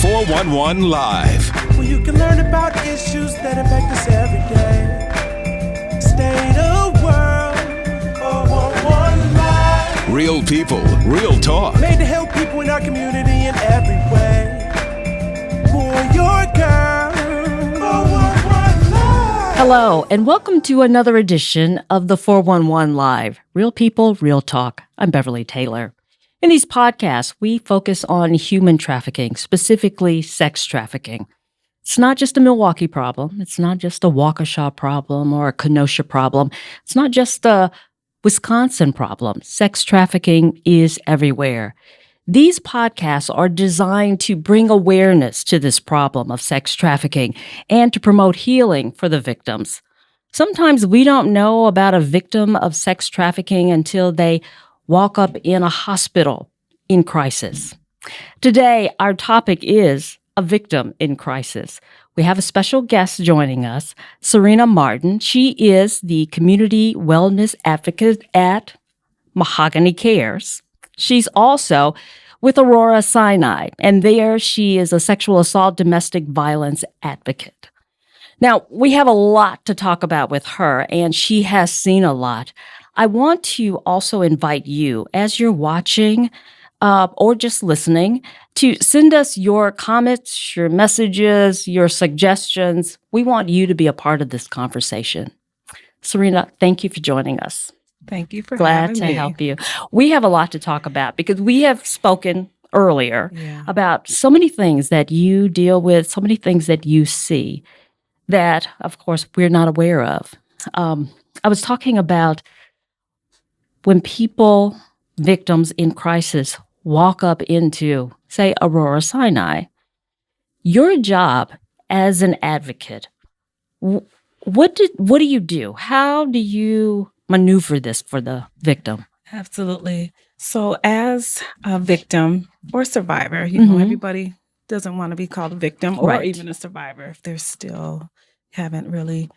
411 Live. Where you can learn about issues that impact us every day. State of world, 411 Live. Real people, real talk. Made to help people in our community in every way. Boy, your girl, 411 Live. Hello, and welcome to another edition of the 411 Live. Real people, real talk. I'm Beverly Taylor. In these podcasts, we focus on human trafficking, specifically sex trafficking. It's not just a Milwaukee problem. It's not just a Waukesha problem or a Kenosha problem. It's not just a Wisconsin problem. Sex trafficking is everywhere. These podcasts are designed to bring awareness to this problem of sex trafficking and to promote healing for the victims. Sometimes we don't know about a victim of sex trafficking until they walk up in a hospital in crisis. Today, our topic is a victim in crisis. We have a special guest joining us, Cyrena Martin. She is the community wellness advocate at Mahogany Cares. She's also with Aurora, Sinai, and there she is a sexual assault, domestic violence advocate. Now, we have a lot to talk about with her, and she has seen a lot. I want to also invite you, as you're watching or just listening, to send us your comments, your messages, your suggestions. We want you to be a part of this conversation. Cyrena, thank you for joining us. Thank you for Glad having to me. help you. We have a lot to talk about because we have spoken earlier about so many things that you deal with, so many things that you see that, of course, we're not aware of. I was talking about when people, victims in crisis, walk up into, say, Aurora, Sinai, your job as an advocate, what do you do? How do you maneuver this for the victim? Absolutely. So as a victim or survivor, you know, everybody doesn't want to be called a victim or even a survivor if they're still haven't really.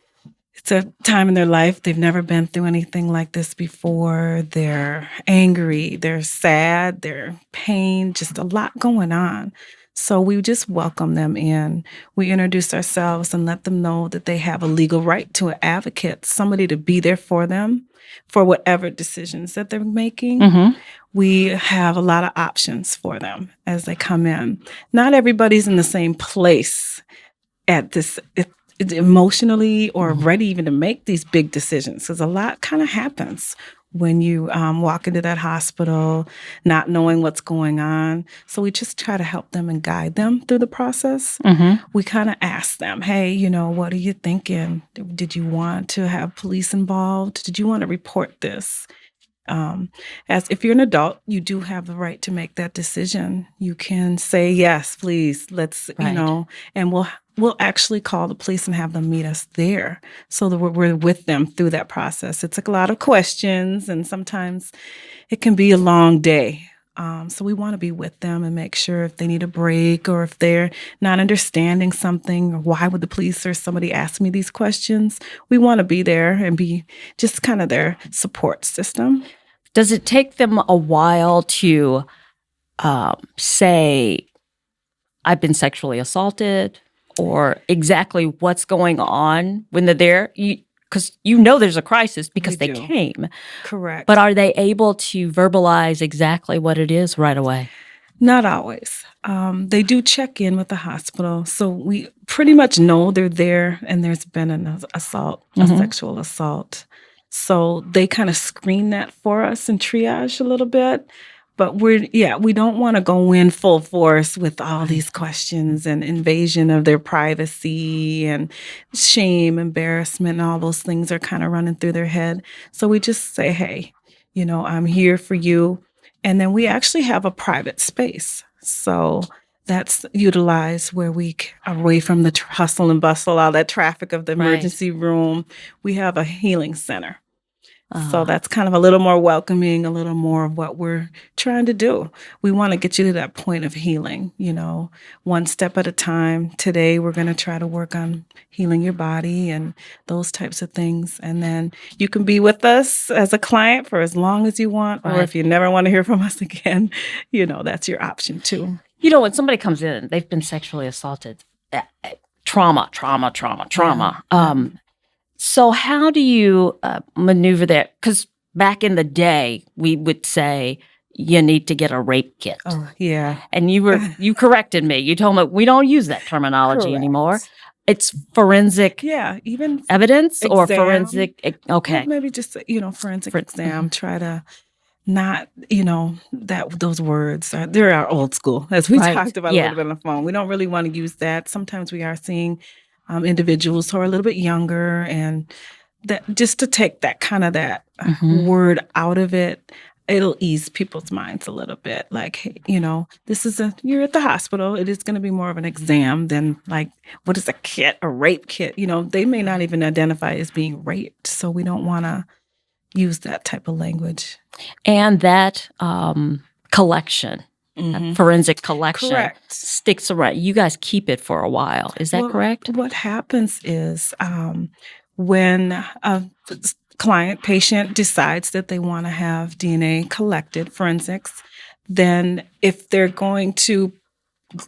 It's a time in their life. They've never been through anything like this before. They're angry. They're sad. They're pain, just a lot going on. So we just welcome them in. We introduce ourselves and let them know that they have a legal right to an advocate, somebody to be there for them for whatever decisions that they're making. We have a lot of options for them as they come in. Not everybody's in the same place at this emotionally or ready even to make these big decisions, because a lot kind of happens when you walk into that hospital not knowing what's going on. So we just try to help them and guide them through the process. We kind of ask them, hey, you know, what are you thinking? Did you want to have police involved? Did you want to report this? As if you're an adult, you do have the right to make that decision. You can say, yes, please, let's, you know, and we'll actually call the police and have them meet us there so that we're with them through that process. It's a lot of questions, and sometimes it can be a long day. So we want to be with them and make sure if they need a break or if they're not understanding something, or why would the police or somebody ask me these questions? We want to be there and be just kind of their support system. Does it take them a while to say, I've been sexually assaulted, or exactly what's going on when they're there? Because you know there's a crisis because they came. Correct. But are they able to verbalize exactly what it is right away? Not always. They do check in with the hospital. So we pretty much know they're there and there's been an assault, a sexual assault. So they kind of screen that for us and triage a little bit. But we don't want to go in full force with all these questions and invasion of their privacy and shame, embarrassment, and all those things are kind of running through their head. So we just say, hey, you know, I'm here for you. And then we actually have a private space. So that's utilized where we, away from the hustle and bustle, all that traffic of the emergency room, we have a healing center. So that's kind of a little more welcoming, a little more of what we're trying to do. We want to get you to that point of healing, you know, one step at a time. Today, we're going to try to work on healing your body and those types of things. And then you can be with us as a client for as long as you want, or if you never want to hear from us again, you know, that's your option too. You know, when somebody comes in, they've been sexually assaulted, trauma. So how do you maneuver that? Because back in the day, we would say you need to get a rape kit. Oh, yeah. And you corrected me. You told me we don't use that terminology Correct. anymore. It's forensic even evidence or exam. forensic. Okay. Well, maybe just, forensic exam. Mm-hmm. Try to not, those words, they're old school, as we talked about a little bit on the phone. We don't really want to use that. Sometimes we are seeing individuals who are a little bit younger, and that just to take that kind of that word out of it, it'll ease people's minds a little bit. Like, hey, you're at the hospital. It is going to be more of an exam than like, what is a kit, a rape kit? They may not even identify as being raped. So we don't want to use that type of language. And that collection, that forensic collection, Correct. sticks around. You guys keep it for a while. Is that correct? What happens is when a patient decides that they want to have DNA collected, forensics, then if they're going to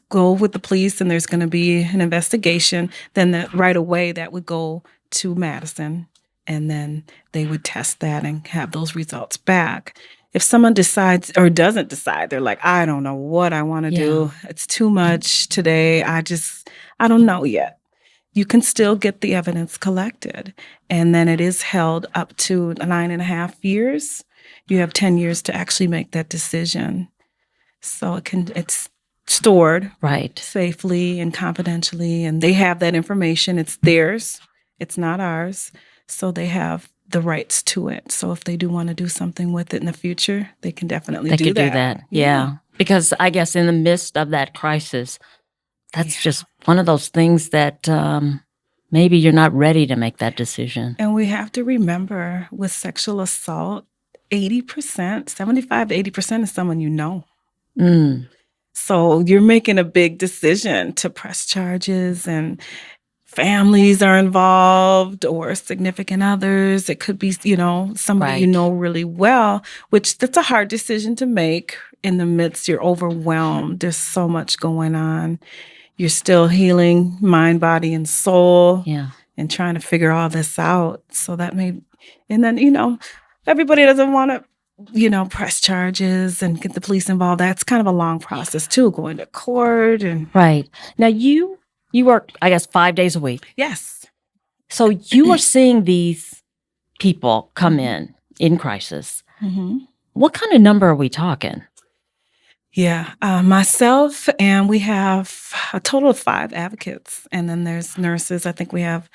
go with the police and there's going to be an investigation, then right away that would go to Madison. And then they would test that and have those results back. If someone decides or doesn't decide, they're like, I don't know what I want to do. It's too much today. I don't know yet. You can still get the evidence collected. And then it is held up to 9.5 years. You have 10 years to actually make that decision. So it's stored safely and confidentially. And they have that information. It's theirs. It's not ours. So they have the rights to it. So if they do want to do something with it in the future, they can definitely do that. Yeah. Because I guess in the midst of that crisis, that's just one of those things that maybe you're not ready to make that decision. And we have to remember with sexual assault, 75 to 80% is someone you know. So you're making a big decision to press charges, and families are involved or significant others. It could be, somebody you know really well, which that's a hard decision to make in the midst. You're overwhelmed. There's so much going on. You're still healing mind, body, and soul and trying to figure all this out. So that and then, everybody doesn't want to, press charges and get the police involved. That's kind of a long process too, going to court and. Right. Now you work, I guess, 5 days a week. Yes. So you are seeing these people come in crisis. What kind of number are we talking? Yeah, myself, and we have a total of 5 advocates. And then there's nurses. I think we have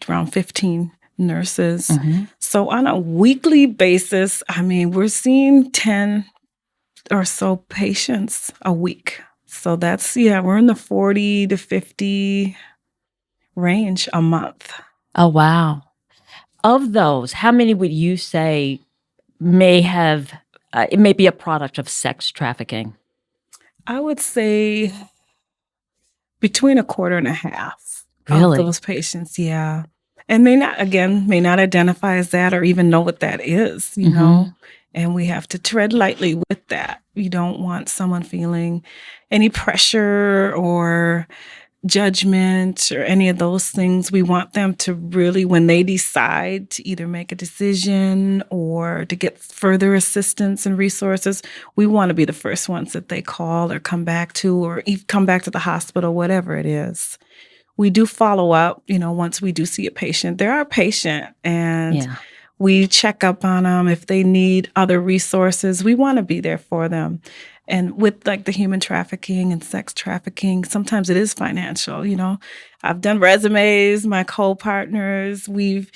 around 15 nurses. So on a weekly basis, we're seeing 10 or so patients a week. So that's, we're in the 40 to 50 range a month. Oh, wow. Of those, how many would you say may have, it may be a product of sex trafficking? I would say between a quarter and a half of those patients, And may not identify as that or even know what that is, you know? And we have to tread lightly with that. We don't want someone feeling any pressure or judgment or any of those things. We want them to really, when they decide to either make a decision or to get further assistance and resources, we want to be the first ones that they call or come back to, or even come back to the hospital, whatever it is. We do follow up, once we do see a patient. They're our patient, and we check up on them. If they need other resources, we want to be there for them. And with like the human trafficking and sex trafficking, sometimes it is financial, I've done resumes, my co-partners, we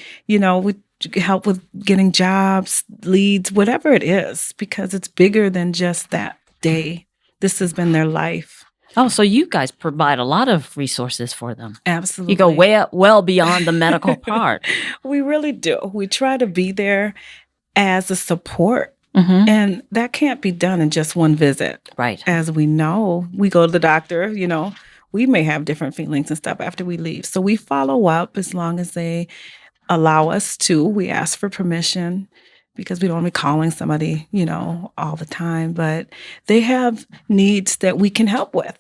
help with getting jobs, leads, whatever it is, because it's bigger than just that day. This has been their life. Oh, so you guys provide a lot of resources for them. Absolutely. You go well beyond the medical part. We really do. We try to be there as a support. And that can't be done in just one visit. Right. As we know, we go to the doctor, we may have different feelings and stuff after we leave. So we follow up as long as they allow us to. We ask for permission. because we don't want to be calling somebody, all the time. But they have needs that we can help with,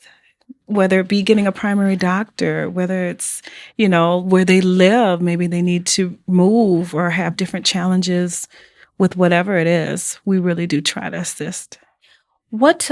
whether it be getting a primary doctor, whether it's, where they live, maybe they need to move or have different challenges with whatever it is. We really do try to assist. What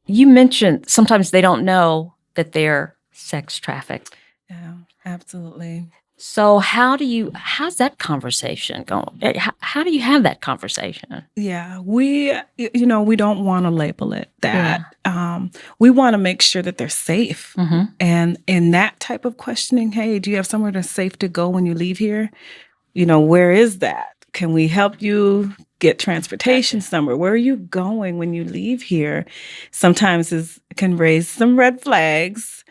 you mentioned sometimes they don't know that they're sex trafficked. Yeah, absolutely. So how's that conversation going? How do you have that conversation? Yeah, we don't want to label it that. Yeah. We want to make sure that they're safe. Mm-hmm. And in that type of questioning, hey, do you have somewhere that's safe to go when you leave here? Where is that? Can we help you get transportation somewhere? Where are you going when you leave here? Sometimes it can raise some red flags.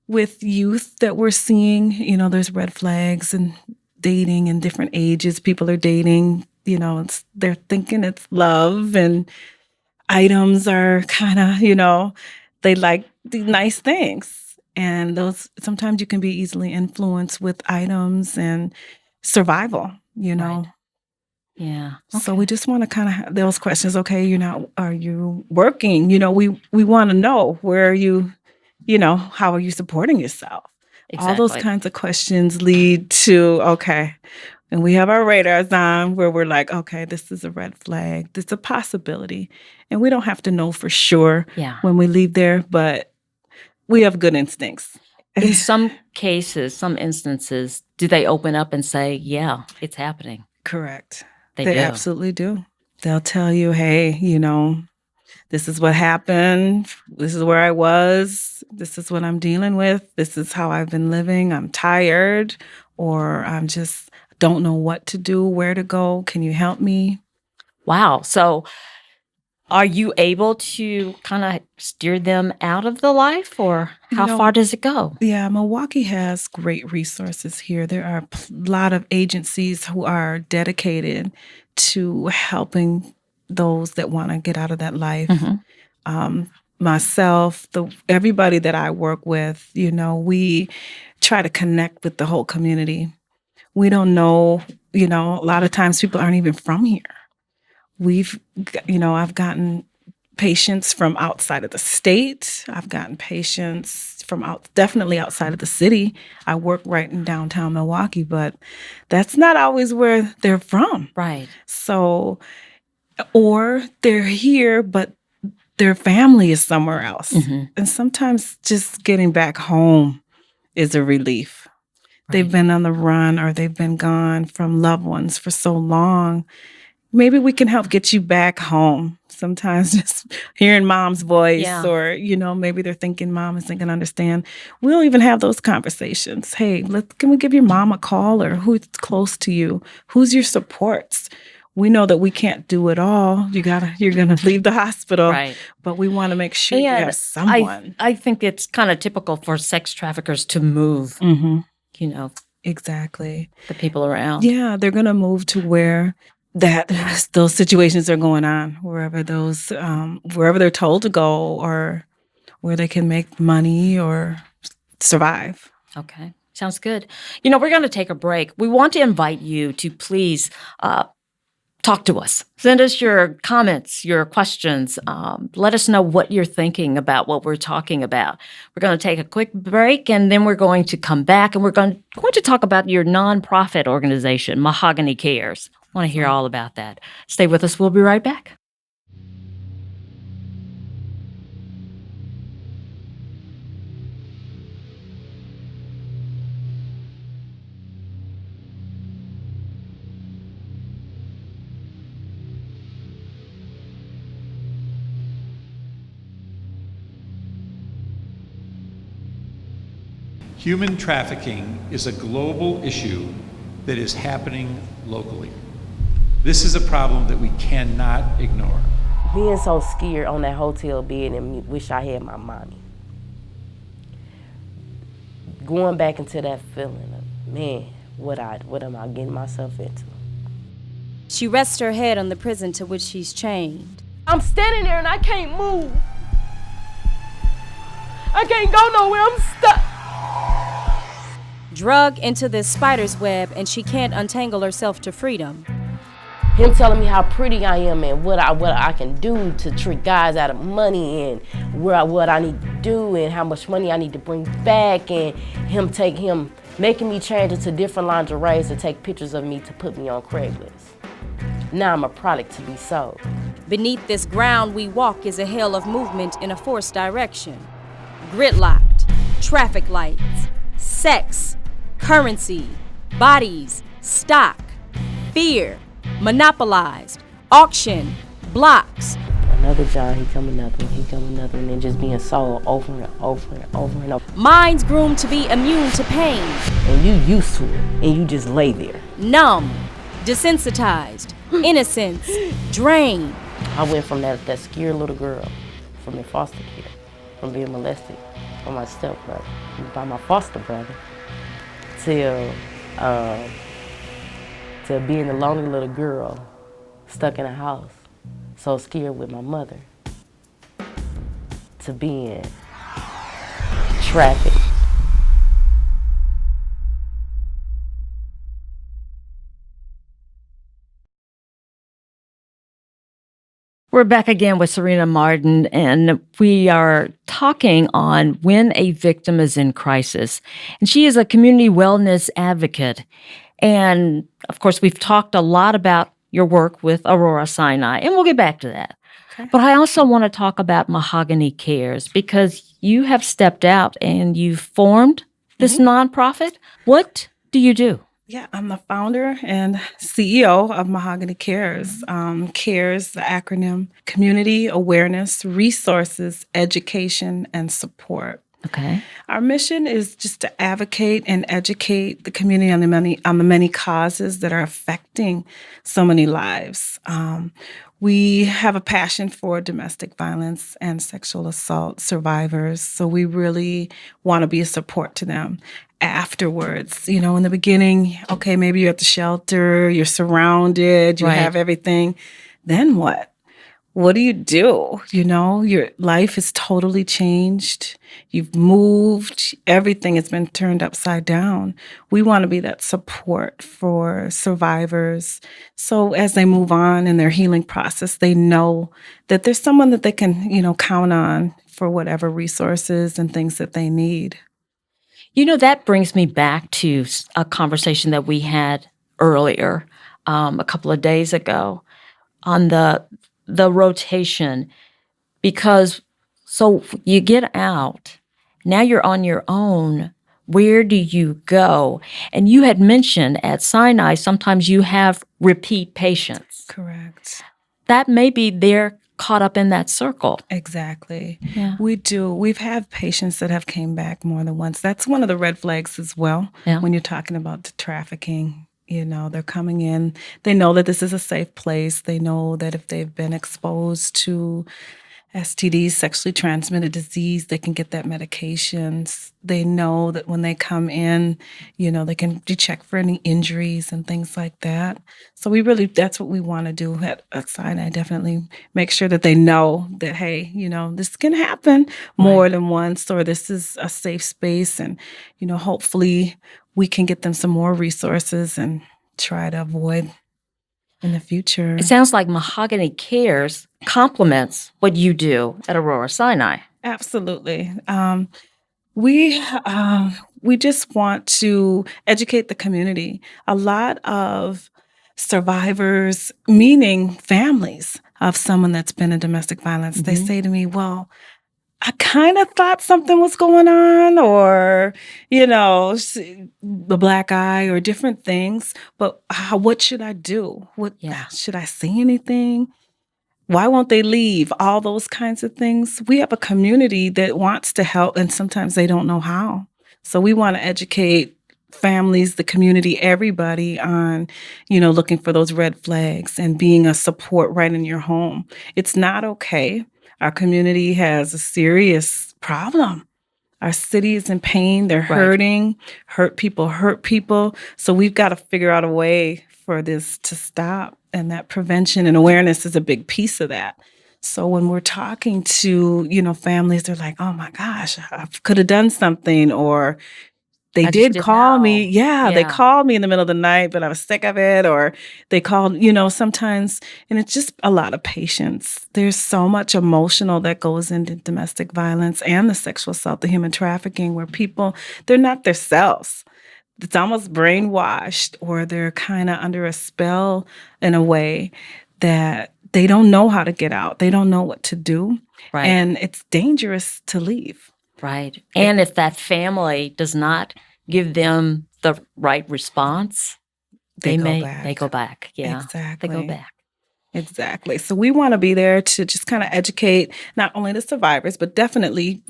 With youth that we're seeing, there's red flags and dating in different ages. People are dating, they're thinking it's love, and items are kind of, they like the nice things. And those, sometimes you can be easily influenced with items and survival, Right. Yeah. Okay. So we just want to kind of have those questions. Okay, are you working? We want to know, where are you? How are you supporting yourself? Exactly. All those kinds of questions lead to, okay, and we have our radars on where we're like, okay, this is a red flag. This is a possibility. And we don't have to know for sure when we leave there, but we have good instincts. In some cases, some instances, do they open up and say, yeah, it's happening? Correct. They do. Absolutely do. They'll tell you, hey, this is what happened. This is where I was. This is what I'm dealing with. This is how I've been living. I'm tired, or I'm just don't know what to do, where to go. Can you help me? Wow. So are you able to kind of steer them out of the life, or how far does it go? Yeah, Milwaukee has great resources here. There are a lot of agencies who are dedicated to helping those that want to get out of that life. Mm-hmm. Myself, everybody that I work with, we try to connect with the whole community. We don't know, a lot of times people aren't even from here. I've gotten patients from outside of the state. I've gotten patients from definitely outside of the city. I work right in downtown Milwaukee, but that's not always where they're from. Right. So, or they're here, but their family is somewhere else. Mm-hmm. And sometimes just getting back home is a relief. Right. They've been on the run, or they've been gone from loved ones for so long. Maybe we can help get you back home. Sometimes just hearing mom's voice, or, maybe they're thinking mom isn't going to understand. We don't even have those conversations. Hey, can we give your mom a call, or who's close to you? Who's your supports? We know that we can't do it all. You're going to leave the hospital, right? But we want to make sure you have someone. I think it's kind of typical for sex traffickers to move, Exactly. The people around. Yeah, they're going to move to where those situations are going on, wherever they're told to go, or where they can make money or survive. Okay. Sounds good. We're going to take a break. We want to invite you to please talk to us. Send us your comments, your questions. Let us know what you're thinking about what we're talking about. We're going to take a quick break, and then we're going to come back, and we're going to talk about your nonprofit organization, Mahogany Cares. I want to hear all about that. Stay with us. We'll be right back. Human trafficking is a global issue that is happening locally. This is a problem that we cannot ignore. Being so scared on that hotel bed and wish I had my money. Going back into that feeling of, man, what am I getting myself into? She rests her head on the prison to which she's chained. I'm standing there and I can't move. I can't go nowhere, I'm stuck. drug into this spider's web and she can't untangle herself to freedom. Him telling me how pretty I am and what I can do to trick guys out of money and what I need to do and how much money I need to bring back, and him making me change into different lingeries to take pictures of me to put me on Craigslist. Now I'm a product to be sold. Beneath this ground we walk is a hell of movement in a forced direction. Gridlocked, traffic lights, sex, currency, bodies, stock, fear, monopolized, auction, blocks. Another John, he come another one, and just being sold over and over and over and over. Minds groomed to be immune to pain. And you used to it, and you just lay there. Numb, desensitized, innocence, drained. I went from that scared little girl, from in foster care, from being molested by my stepbrother, by my foster brother, till being a lonely little girl stuck in a house, so scared with my mother, to being trafficked. We're back again with Cyrena Martin, and we are talking on when a victim is in crisis. And she is a community wellness advocate. And of course, we've talked a lot about your work with Aurora Sinai, and we'll get back to that. Okay. But I also want to talk about Mahogany Cares, because you have stepped out and you've formed this nonprofit. What do you do? Yeah, I'm the founder and CEO of Mahogany Cares. CARES, the acronym, Community Awareness, Resources, Education, and Support. Okay. Our mission is just to advocate and educate the community on the many causes that are affecting so many lives. We have a passion for domestic violence and sexual assault survivors, so we really want to be a support to them afterwards. You know, in the beginning, okay, maybe you're at the shelter, you're surrounded, you have everything. Then what? What do? You know, your life is totally changed. You've moved. Everything has been turned upside down. We want to be that support for survivors. So as they move on in their healing process, they know that there's someone that they can, you know, count on for whatever resources and things that they need. You know, that brings me back to a conversation that we had earlier, a couple of days ago, on the rotation, because so you get out, now you're on your own. Where do you go? And you had mentioned at Sinai, sometimes you have repeat patients. Correct. That may be they're caught up in that circle. Exactly. Yeah. We do. We've had patients that have came back more than once. That's one of the red flags as well when you're talking about the trafficking. You know, they're coming in. They know that this is a safe place. They know that if they've been exposed to STDs, sexually transmitted disease, they can get that medications. They know that when they come in, you know, they can check for any injuries and things like that. So that's what we want to do at Sinai. Definitely make sure that they know that, hey, you know, this can happen more than once, or this is a safe space. And, you know, hopefully we can get them some more resources and try to avoid in the future. It sounds like Mahogany Cares complements what you do at Aurora Sinai. Absolutely. We just want to educate the community. A lot of survivors, meaning families of someone that's been in domestic violence, they say to me, well, I kind of thought something was going on, or, you know, the black eye or different things. But what should I do? Should I say anything? Why won't they leave? All those kinds of things. We have a community that wants to help, and sometimes they don't know how. So we want to educate families, the community, everybody on, you know, looking for those red flags and being a support right in your home. It's not okay. Our community has a serious problem. Our city is in pain. They're hurting. Hurt people. So we've got to figure out a way for this to stop. And that prevention and awareness is a big piece of that. So when we're talking to, you know, families, they're like, oh my gosh, I could have done something, or They I just did didn't call know. me. Yeah, they Yeah. called me in the middle of the night, but I was sick of it. Or they called, sometimes, and it's just a lot of patience. There's so much emotional that goes into domestic violence and the sexual assault, the human trafficking, where people, they're not themselves. It's almost brainwashed, or they're kind of under a spell in a way that they don't know how to get out. They don't know what to do. Right. And it's dangerous to leave. Right. And if that family does not give them the right response, They go back. Yeah. Exactly. They go back. Exactly. So we want to be there to just kind of educate not only the survivors, but definitely,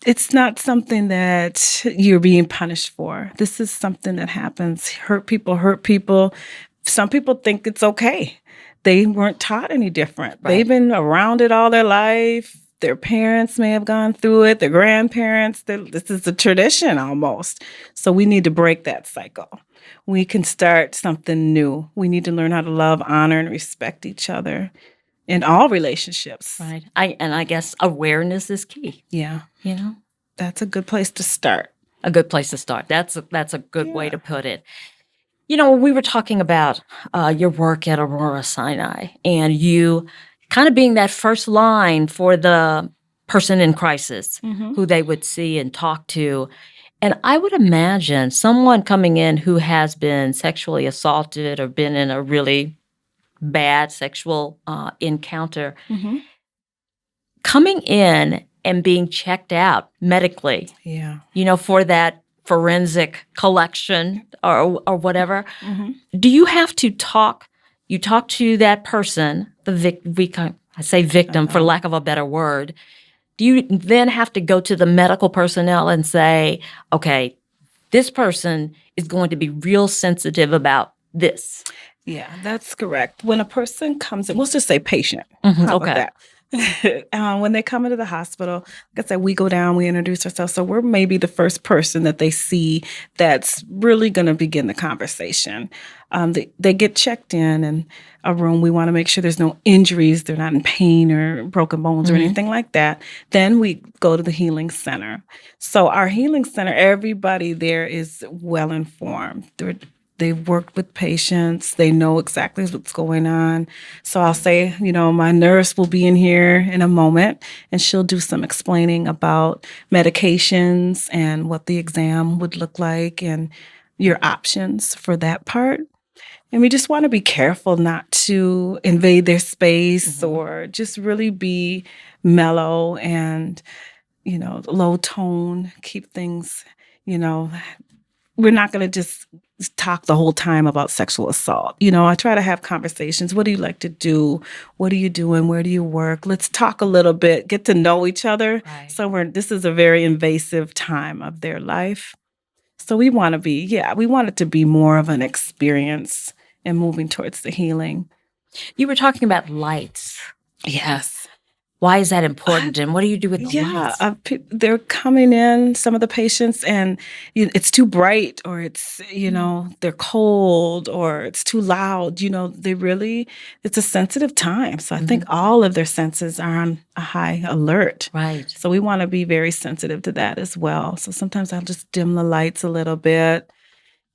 it's not something that you're being punished for. This is something that happens. Hurt people. Some people think it's okay. They weren't taught any different. Right. They've been around it all their life. Their parents may have gone through it, their grandparents. This is a tradition almost. So we need to break that cycle. We can start something new. We need to learn how to love, honor, and respect each other in all relationships. Right. I guess awareness is key. Yeah. You know, That's a good place to start. a good place to start. That's a good way to put it. When we were talking about your work at Aurora, Sinai, and you kind of being that first line for the person in crisis who they would see and talk to. And I would imagine someone coming in who has been sexually assaulted or been in a really bad sexual encounter, coming in and being checked out medically, Yeah. for that forensic collection or whatever. Do you have to talk? You talk to that person, I say victim for lack of a better word. Do you then have to go to the medical personnel and say, okay, this person is going to be real sensitive about this? Yeah, that's correct. When a person comes in, we'll just say patient. How about that? When they come into the hospital, like I said, we go down, we introduce ourselves. So we're maybe the first person that they see that's really going to begin the conversation. They get checked in a room. We want to make sure there's no injuries. They're not in pain or broken bones or anything like that. Then we go to the healing center. So our healing center, everybody there is well informed. They've worked with patients. They know exactly what's going on. So I'll say, my nurse will be in here in a moment, and she'll do some explaining about medications and what the exam would look like and your options for that part. And we just want to be careful not to invade their space or just really be mellow and, low tone, keep things, we're not going to just talk the whole time about sexual assault. I try to have conversations. What do you like to do? What are you doing? Where do you work? Let's talk a little bit, get to know each other. Right. So this is a very invasive time of their life. So we want it to be more of an experience and moving towards the healing. You were talking about lights. Yes. Why is that important? And what do you do with the lights? They're coming in, some of the patients, and it's too bright, or it's, they're cold, or it's too loud. It's a sensitive time. So I think all of their senses are on a high alert. Right. So we want to be very sensitive to that as well. So sometimes I'll just dim the lights a little bit,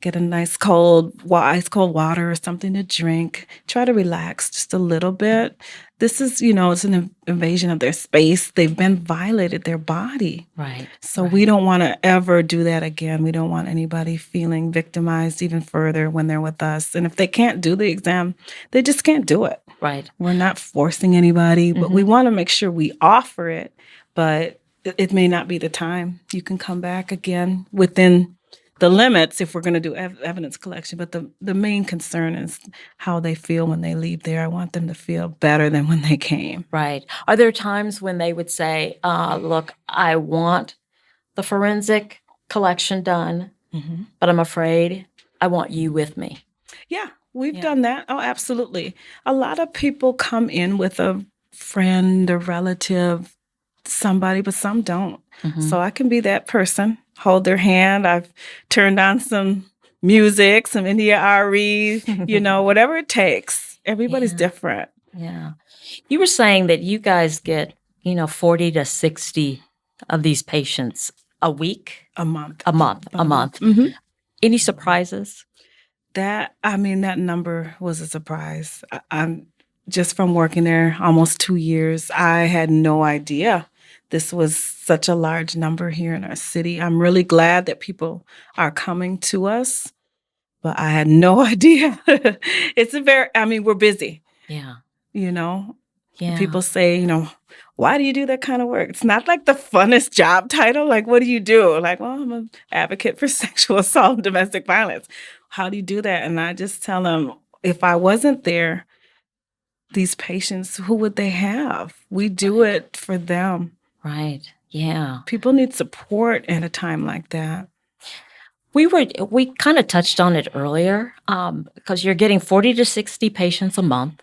get a nice ice cold water or something to drink. Try to relax just a little bit. This is, it's an invasion of their space. They've been violated, their body. Right. So we don't want to ever do that again. We don't want anybody feeling victimized even further when they're with us. And if they can't do the exam, they just can't do it. Right. We're not forcing anybody, but we want to make sure we offer it. But it may not be the time. You can come back again within the limits if we're going to do evidence collection. But the main concern is how they feel when they leave there. I want them to feel better than when they came. Right. Are there times when they would say, look, I want the forensic collection done, but I'm afraid I want you with me? Yeah, we've done that. Oh, absolutely. A lot of people come in with a friend or relative, somebody, but some don't. So I can be that person. Hold their hand. I've turned on some music, some India RE, whatever it takes. Everybody's different. Yeah. You were saying that you guys get, 40 to 60 of these patients a week? A month. A month. Mhm. Any surprises? That number was a surprise. I'm just from working there almost 2 years. I had no idea this was such a large number here in our city. I'm really glad that people are coming to us, but I had no idea. We're busy, Yeah. you know. Yeah. People say, why do you do that kind of work? It's not like the funnest job title. Like, what do you do? Like, well, I'm an advocate for sexual assault and domestic violence. How do you do that? And I just tell them, if I wasn't there, these patients, who would they have? We do it for them. Right. Yeah. People need support at a time like that. We kind of touched on it earlier because you're getting 40 to 60 patients a month.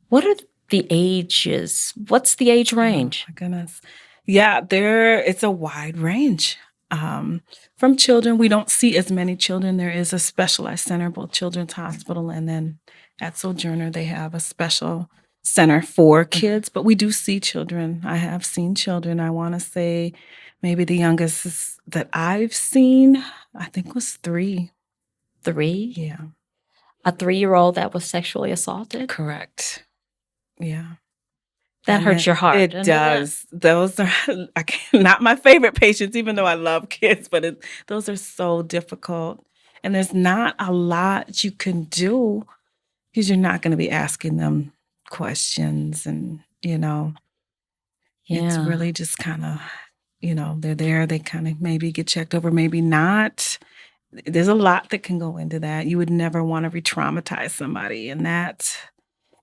What are the ages? What's the age range? Oh, my goodness. Yeah, it's a wide range. From children, we don't see as many children. There is a specialized center, both Children's Hospital and then at Sojourner, they have a special center for kids, but we do see children. I have seen children. I want to say maybe the youngest that I've seen, I think was 3. 3? Yeah. A 3-year-old that was sexually assaulted? Correct. Yeah. That hurts your heart. It does. Those are not my favorite patients, even though I love kids, but those are so difficult. And there's not a lot you can do because you're not going to be asking them questions. And, it's really just kind of, they're there. They kind of maybe get checked over, maybe not. There's a lot that can go into that. You would never want to re-traumatize somebody. And that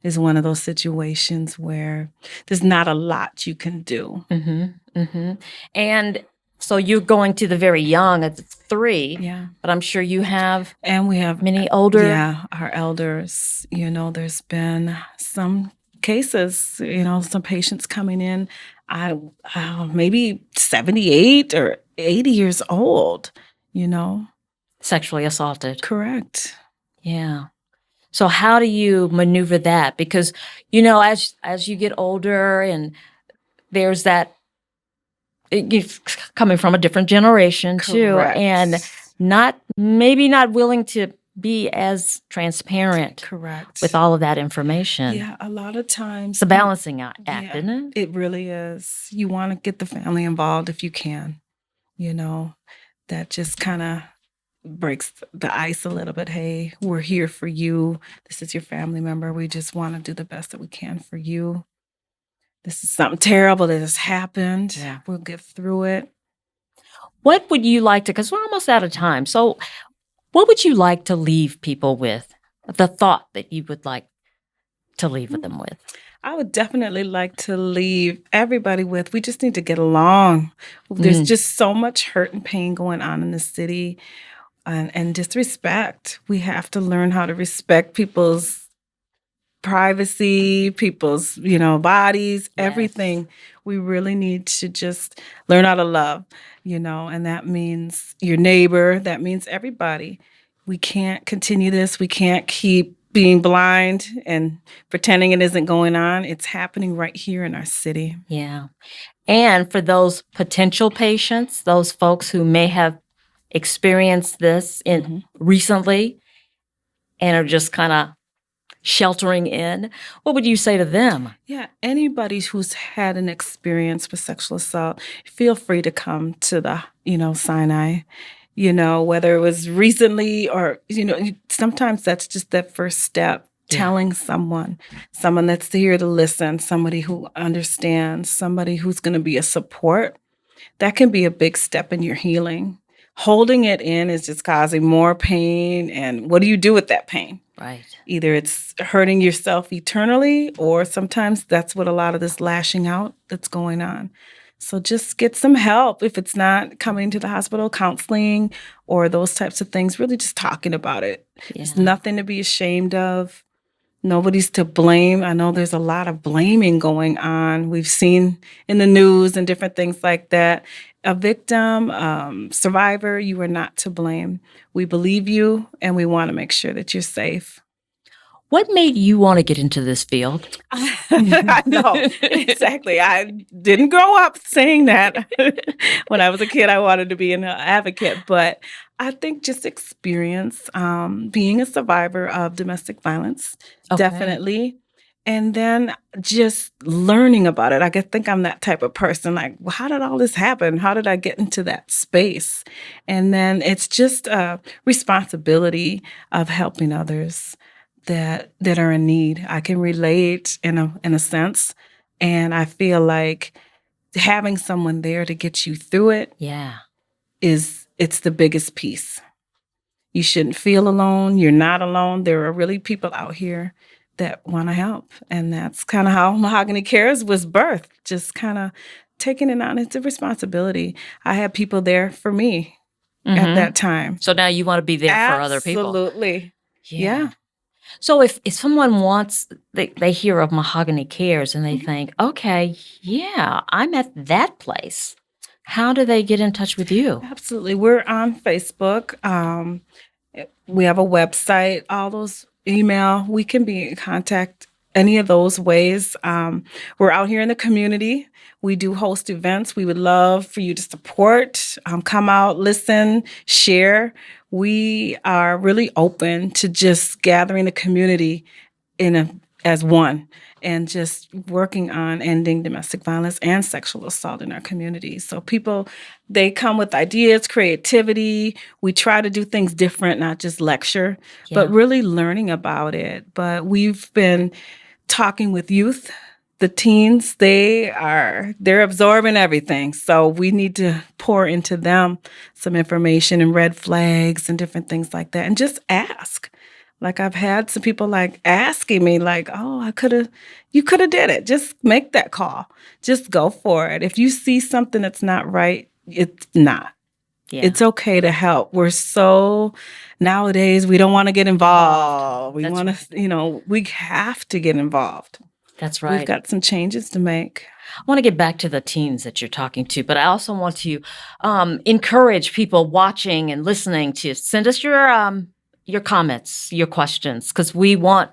is one of those situations where there's not a lot you can do. Mm-hmm, mm-hmm. And so you're going to the very young at 3. Yeah. But I'm sure you have. And we have many older. Yeah, our elders. There's been some cases, some patients coming in, maybe 78 or 80 years old, Sexually assaulted. Correct. Yeah. So how do you maneuver that? Because, as you get older and there's that, you're coming from a different generation too, Correct. and maybe not willing to be as transparent. Correct. With all of that information. Yeah, a lot of times. It's a balancing act, yeah, isn't it? It really is. You want to get the family involved if you can. That just kind of breaks the ice a little bit. Hey, we're here for you. This is your family member. We just want to do the best that we can for you. This is something terrible that has happened. Yeah. We'll get through it. What would you like to, because we're almost out of time. So what would you like to leave people with? The thought that you would like to leave them with? I would definitely like to leave everybody with, we just need to get along. There's just so much hurt and pain going on in the city. And disrespect. We have to learn how to respect people's privacy, people's, bodies, everything. We really need to just learn how to love, and that means your neighbor. That means everybody. We can't continue this. We can't keep being blind and pretending it isn't going on. It's happening right here in our city. Yeah. And for those potential patients, those folks who may have experienced this recently and are just kind of sheltering in, what would you say to them? Yeah, anybody who's had an experience with sexual assault, feel free to come to the, Sinai, whether it was recently or, sometimes that's just that first step. Yeah. Telling someone that's here to listen, somebody who understands, somebody who's going to be a support, that can be a big step in your healing. Holding it in is just causing more pain. And what do you do with that pain? Right. Either it's hurting yourself eternally, or sometimes that's what a lot of this lashing out that's going on. So just get some help. If it's not coming to the hospital, counseling or those types of things, really just talking about it. Yeah. There's nothing to be ashamed of. Nobody's to blame. I know there's a lot of blaming going on. We've seen in the news and different things like that. A victim, survivor, you are not to blame. We believe you, and we want to make sure that you're safe. What made you want to get into this field? I know, exactly. I didn't grow up saying that. When I was a kid, I wanted to be an advocate, but I think just experience being a survivor of domestic violence, Okay. definitely. And then just learning about it. I think I'm that type of person. Like, well, how did all this happen? How did I get into that space? And then it's just a responsibility of helping others that are in need. I can relate in a sense, and I feel like having someone there to get you through it Yeah. it's the biggest piece. You shouldn't feel alone. You're not alone. There are really people out here that want to help, and that's kind of how Mahogany Cares was birthed. Just kind of taking it on. It's a responsibility. I had people there for me at that time. So now you want to be there for other people. Absolutely. Yeah. So if someone wants, they hear of Mahogany Cares and they think, okay, yeah, I'm at that place. How do they get in touch with you? Absolutely. We're on Facebook. We have a website, all those email. We can be in contact any of those ways. We're out here in the community. We do host events. We would love for you to support, come out, listen, share. We are really open to just gathering the community as one and just working on ending domestic violence and sexual assault in our community. So people, they come with ideas, creativity. We try to do things different, not just lecture, but really learning about it. But we've been talking with youth, the teens, they're absorbing everything. So we need to pour into them some information and red flags and different things like that. And just ask. Like I've had some people like asking me like, oh, you could have did it. Just make that call. Just go for it. If you see something that's not right, it's not. Yeah. It's okay to help. Nowadays, we don't want to get involved. We want to, we have to get involved. That's right. We've got some changes to make. I want to get back to the teens that you're talking to, but I also want to encourage people watching and listening to send us your comments, your questions, because we want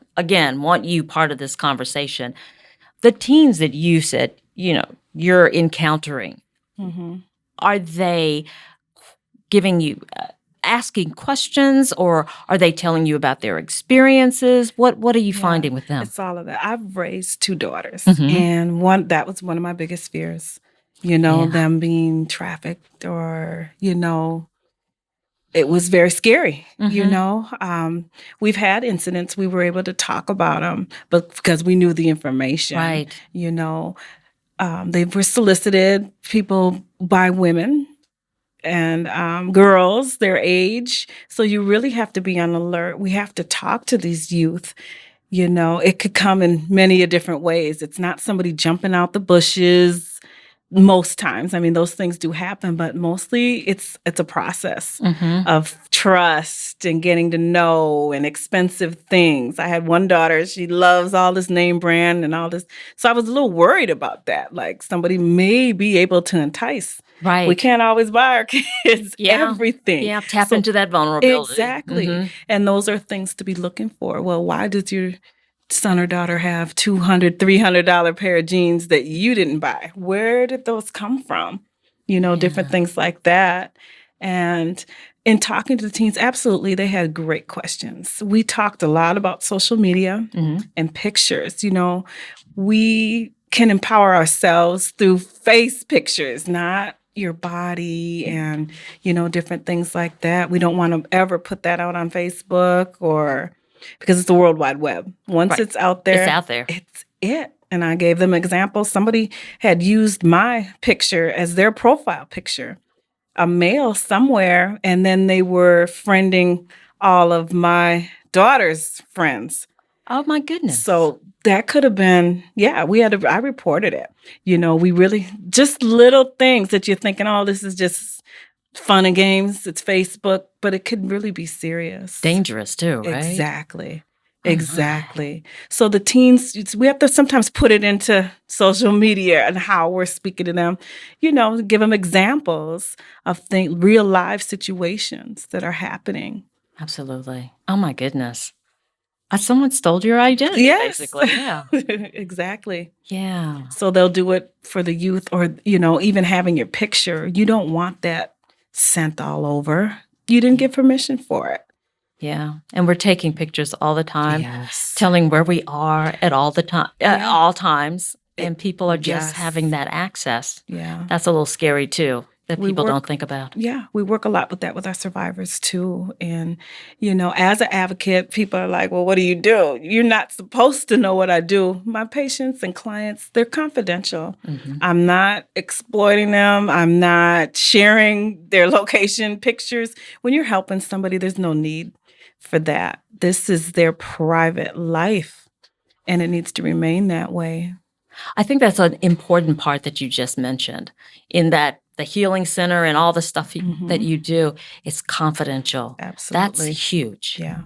you part of this conversation. The teens that you said, you're encountering, are they giving you, asking questions, or are they telling you about their experiences? What are you finding with them? It's all of that. I've raised 2 daughters, and that was one of my biggest fears, them being trafficked or, it was very scary, We've had incidents. We were able to talk about them, but because we knew the information, right? They were solicited, people by women and girls, their age. So you really have to be on alert. We have to talk to these youth. It could come in many different ways. It's not somebody jumping out the bushes. Most times, I mean, those things do happen, but mostly it's a process of trust and getting to know and expensive things. I had one daughter, she loves all this name brand and all this. So I was a little worried about that. Like somebody may be able to entice. Right. We can't always buy our kids everything. Yeah, tap into that vulnerability. Exactly. And those are things to be looking for. Well, why did your son or daughter have $200, $300 pair of jeans that you didn't buy? Where did those come from? Different things like that. And in talking to the teens, absolutely, they had great questions. We talked a lot about social media and pictures. We can empower ourselves through face pictures, not your body and, different things like that. We don't want to ever put that out on Facebook because it's the World Wide Web. Once it's out there. It's out there. It's it. And I gave them examples. Somebody had used my picture as their profile picture, a male somewhere, and then they were friending all of my daughter's friends. Oh, my goodness. So that could have been, I reported it. We really, just little things that you're thinking, oh, this is just fun and games. It's Facebook, but it could really be serious. Dangerous too, right? Exactly. Exactly. So the teens, we have to sometimes put it into social media and how we're speaking to them, give them examples of real life situations that are happening. Absolutely. Oh, my goodness. Someone stole your identity, Yes. basically. Yeah. Exactly. Yeah. So they'll do it for the youth, or, even having your picture. You don't want that sent all over. You didn't get permission for it. Yeah. And we're taking pictures all the time, Yes. telling where we are at all the time, Yeah. all times. And people are just Yes. having that access. Yeah. That's a little scary too, that We people work- don't think about. Yeah, we work a lot with that with our survivors too. And, as an advocate, people are like, well, what do you do? You're not supposed to know what I do. My patients and clients, they're confidential. I'm not exploiting them. I'm not sharing their location pictures. When you're helping somebody, there's no need for that. This is their private life, and it needs to remain that way. I think that's an important part that you just mentioned, in that the healing center and all the stuff that you do, it's confidential. Absolutely. That's huge. Yeah.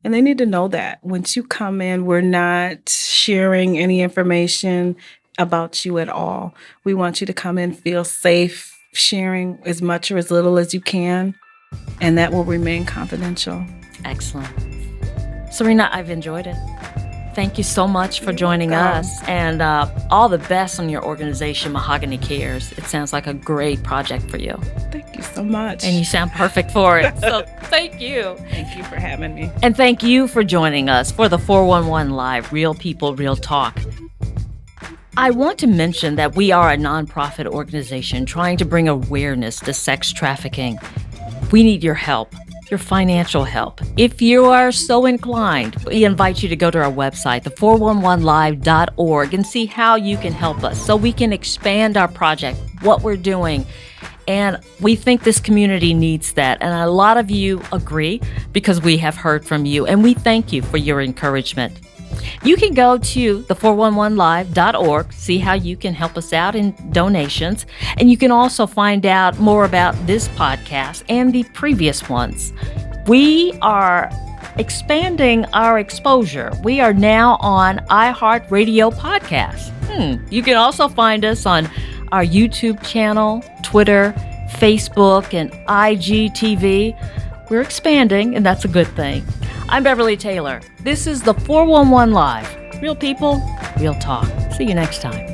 And they need to know that. Once you come in, we're not sharing any information about you at all. We want you to come in, feel safe, sharing as much or as little as you can, and that will remain confidential. Excellent. Cyrena, I've enjoyed it. Thank you so much for joining us, and all the best on your organization, Mahogany Cares. It sounds like a great project for you. Thank you so much. And you sound perfect for it. So thank you. Thank you for having me. And thank you for joining us for the 411 Live, Real People, Real Talk. I want to mention that we are a nonprofit organization trying to bring awareness to sex trafficking. We need your help, your financial help. If you are so inclined, we invite you to go to our website, the411live.org, and see how you can help us so we can expand our project, what we're doing. And we think this community needs that. And a lot of you agree because we have heard from you, and we thank you for your encouragement. You can go to the411live.org, see how you can help us out in donations, and you can also find out more about this podcast and the previous ones. We are expanding our exposure. We are now on iHeartRadio Podcasts. You can also find us on our YouTube channel, Twitter, Facebook, and IGTV. We're expanding, and that's a good thing. I'm Beverly Taylor. This is the 411 Live. Real people, real talk. See you next time.